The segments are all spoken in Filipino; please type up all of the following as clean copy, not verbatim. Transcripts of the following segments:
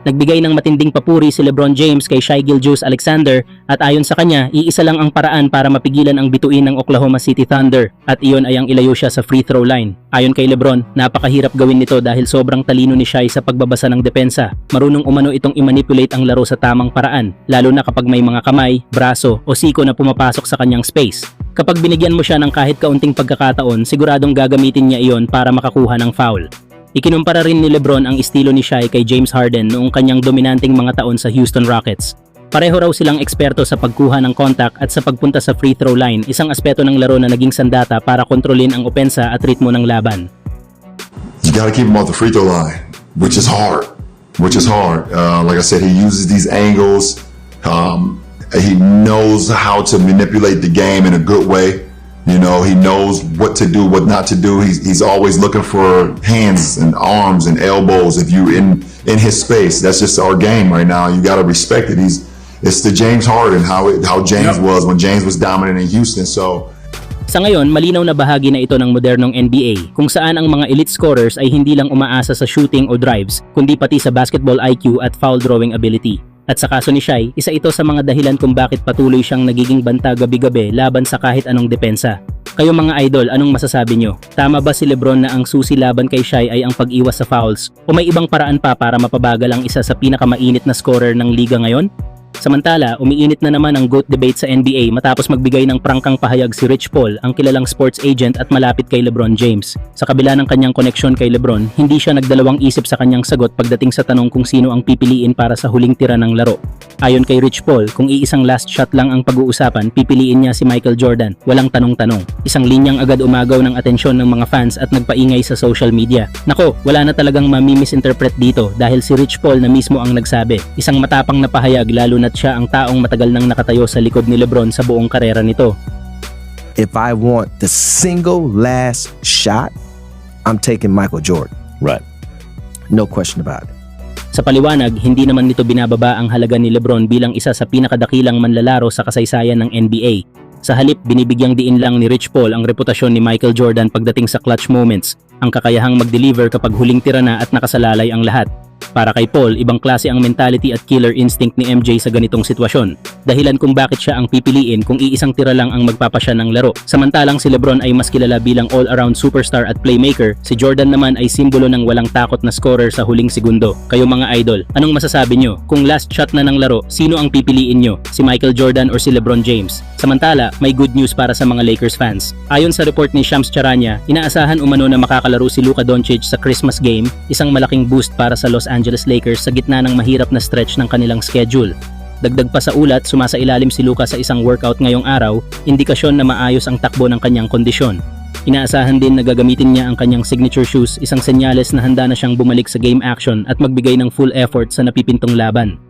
Nagbigay ng matinding papuri si LeBron James kay Shai Gilgeous-Alexander at ayon sa kanya, iisa lang ang paraan para mapigilan ang bituin ng Oklahoma City Thunder at iyon ay ang ilayo siya sa free throw line. Ayon kay LeBron, napakahirap gawin nito dahil sobrang talino ni Shai sa pagbabasa ng depensa. Marunong umano itong i-manipulate ang laro sa tamang paraan, lalo na kapag may mga kamay, braso o siko na pumapasok sa kanyang space. Kapag binigyan mo siya ng kahit kaunting pagkakataon, siguradong gagamitin niya iyon para makakuha ng foul. Ikinumpara rin ni LeBron ang estilo ni Shai kay James Harden noong kanyang dominanting mga taon sa Houston Rockets. Pareho raw silang eksperto sa pagkuha ng contact at sa pagpunta sa free throw line, isang aspeto ng laro na naging sandata para kontrolin ang opensa at ritmo ng laban. You gotta keep him off the free throw line, which is hard. Like I said, he uses these angles. He knows how to manipulate the game in a good way. You know, he knows what to do, what not to do. He's always looking for hands and arms and elbows if you're in his space. That's just our game right now. You got to respect it. It's the James Harden, how James was when James was dominant in Houston. So sa ngayon, malinaw na bahagi na ito ng modernong NBA, kung saan ang mga elite scorers ay hindi lang umaasa sa shooting o drives, kundi pati sa basketball IQ at foul drawing ability. At sa kaso ni Shai, isa ito sa mga dahilan kung bakit patuloy siyang nagiging banta gabi-gabi laban sa kahit anong depensa. Kayo mga idol, anong masasabi nyo? Tama ba si LeBron na ang susi laban kay Shai ay ang pag-iwas sa fouls? O may ibang paraan pa para mapabagal ang isa sa pinakamainit na scorer ng liga ngayon? Samantala, umiinit na naman ang GOAT debate sa NBA matapos magbigay ng prangkang pahayag si Rich Paul, ang kilalang sports agent at malapit kay LeBron James. Sa kabila ng kanyang koneksyon kay LeBron, hindi siya nagdalawang isip sa kanyang sagot pagdating sa tanong kung sino ang pipiliin para sa huling tira ng laro. Ayon kay Rich Paul, kung iisang last shot lang ang pag-uusapan, pipiliin niya si Michael Jordan. Walang tanong-tanong. Isang linyang agad umagaw ng atensyon ng mga fans at nagpaingay sa social media. Nako, wala na talagang mami-misinterpret dito dahil si Rich Paul na mismo ang nagsabi. Isang matapang na pahayag lalo na't siya ang taong matagal nang nakatayo sa likod ni LeBron sa buong karera nito. If I want the single last shot, I'm taking Michael Jordan. Right. No question about it. Sa paliwanag, hindi naman nito binababa ang halaga ni LeBron bilang isa sa pinakadakilang manlalaro sa kasaysayan ng NBA. Sa halip, binibigyang diin lang ni Rich Paul ang reputasyon ni Michael Jordan pagdating sa clutch moments, ang kakayahang mag-deliver kapag huling tira na at nakasalalay ang lahat. Para kay Paul, ibang klase ang mentality at killer instinct ni MJ sa ganitong sitwasyon. Dahilan kung bakit siya ang pipiliin kung iisang tira lang ang magpapasya ng laro. Samantalang si LeBron ay mas kilala bilang all-around superstar at playmaker, si Jordan naman ay simbolo ng walang takot na scorer sa huling segundo. Kayo mga idol, anong masasabi nyo? Kung last shot na ng laro, sino ang pipiliin nyo? Si Michael Jordan or si LeBron James? Samantala, may good news para sa mga Lakers fans. Ayon sa report ni Shams Charania, inaasahan umano na makakalaro si Luka Doncic sa Christmas game, isang malaking boost para sa Los Angeles Lakers sa gitna ng mahirap na stretch ng kanilang schedule. Dagdag pa sa ulat, sumasailalim si Luka sa isang workout ngayong araw, indikasyon na maayos ang takbo ng kanyang kondisyon. Inaasahan din na gagamitin niya ang kanyang signature shoes, isang senyales na handa na siyang bumalik sa game action at magbigay ng full effort sa napipintong laban.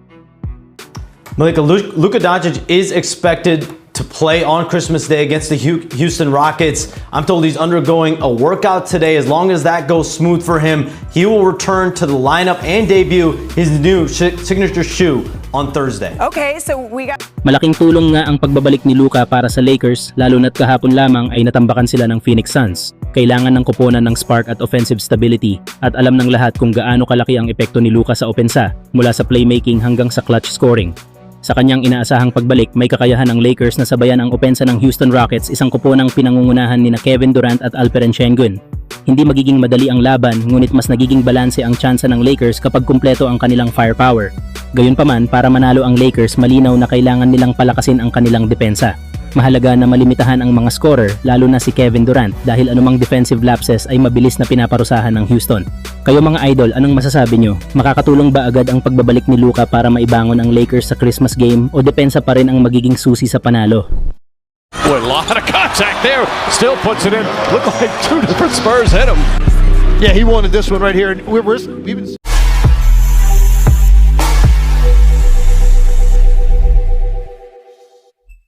Malika, Luka Doncic is expected to play on Christmas Day against the Houston Rockets. I'm told he's undergoing a workout today. As long as that goes smooth for him, he will return to the lineup and debut his new signature shoe on Thursday. Okay, so we got... Malaking tulong nga ang pagbabalik ni Luka para sa Lakers, lalo na't kahapon lamang ay natambakan sila ng Phoenix Suns. Kailangan ng kuponan ng spark at offensive stability at alam ng lahat kung gaano kalaki ang epekto ni Luka sa opensa, mula sa playmaking hanggang sa clutch scoring. Sa kanyang inaasahang pagbalik, may kakayahan ng Lakers na sabayan ang opensa ng Houston Rockets, isang kuponang pinangungunahan ni Kevin Durant at Alperen Sengun. Hindi magiging madali ang laban, ngunit mas nagiging balanse ang tsansa ng Lakers kapag kumpleto ang kanilang firepower. Gayunpaman, para manalo ang Lakers, malinaw na kailangan nilang palakasin ang kanilang depensa. Mahalaga na malimitahan ang mga scorer, lalo na si Kevin Durant, dahil anumang defensive lapses ay mabilis na pinaparusahan ng Houston. Kayo mga idol, anong masasabi nyo? Makakatulong ba agad ang pagbabalik ni Luka para maibangon ang Lakers sa Christmas game o depensa pa rin ang magiging susi sa panalo? Boy, a lot of contact there. Still puts it in. Look like two different Spurs hit him. Yeah, he wanted this one right here. We've been